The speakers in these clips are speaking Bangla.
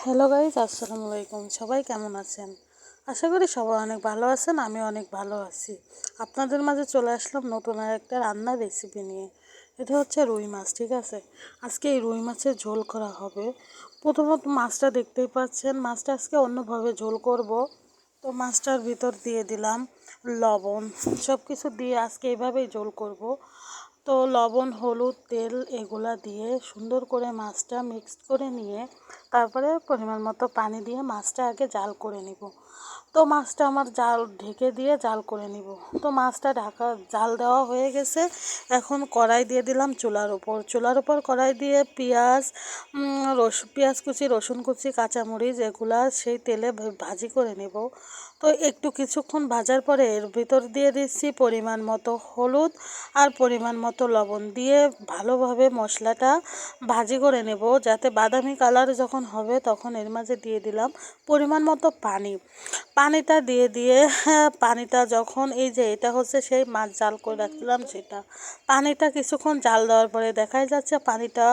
হ্যালো গাইজ, আসসালামু আলাইকুম। সবাই কেমন আছেন? আশা করি সবাই অনেক ভালো আছেন। আমি অনেক ভালো আছি। আপনাদের মাঝে চলে আসলাম নতুন আর একটা রান্নার রেসিপি নিয়ে। এটা হচ্ছে রুই মাছ, ঠিক আছে? আজকে এই রুই মাছের ঝোল করা হবে। প্রথমত মাছটা দেখতেই পাচ্ছেন, মাছটা আজকে অন্যভাবে ঝোল করব। তো মাছটার ভিতর দিয়ে দিলাম লবণ, সব কিছু দিয়ে আজকে এইভাবেই ঝোল করব। তো লবণ, হলুদ, তেল এগুলা দিয়ে সুন্দর করে মাছটা মিক্সড করে নিয়ে তারপরে পরিমাণ মতো পানি দিয়ে মাছটা আগে জাল করে নিব। তো মাছটা আমার জাল ঢেকে দিয়ে জাল করে নিব। তো মাছটা জাল দেওয়া হয়ে গেছে। এখন কড়াই দিয়ে দিলাম চুলার উপর কড়াই দিয়ে পেঁয়াজ কুচি, রসুন কুচি, কাঁচামরিচ এগুলা সেই তেলে ভাজি করে নেব। তো একটু কিছুক্ষণ ভাজার পরে এর ভিতর দিয়ে দিচ্ছি পরিমাণ মতো হলুদ আর পরিমাণ মতো লবণ দিয়ে ভালোভাবে মশলাটা ভাজি করে নেব, যাতে বাদামি কালার যখন হবে তখন এর মাঝে দিয়ে দিলাম পরিমাণ মতো পানিটা দিয়ে পানিটা যখন এটা হচ্ছে সেই মাছ জাল করে রাখছিলাম সেটা পানিটা কিছুক্ষণ জাল দেওয়ার পরে দেখাই যাচ্ছে পানিটা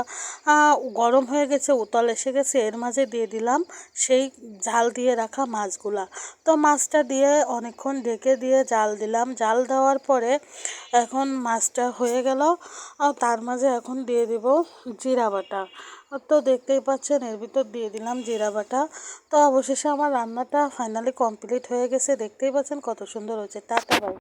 গরম হয়ে গেছে, উতল এসে গেছে। এর মাঝে দিয়ে দিলাম সেই জাল দিয়ে রাখা মাছগুলা। তো মাছটা দিয়ে অনেকক্ষণ ঢেকে দিয়ে জাল দিলাম। জাল দেওয়ার পরে এখন মাছটা হয়ে গেল। তার মাঝে এখন দিয়ে দিব জিরা বাটা। তো দেখতেই পাচ্ছেন এর ভিতর দিয়ে দিলাম জিরা বাটা। তো অবশেষে আমার রান্নাটা ফাইনালি কমপ্লিট হয়ে গেছে। দেখতেই পাচ্ছেন কত সুন্দর হয়েছে। টাটা, বাই।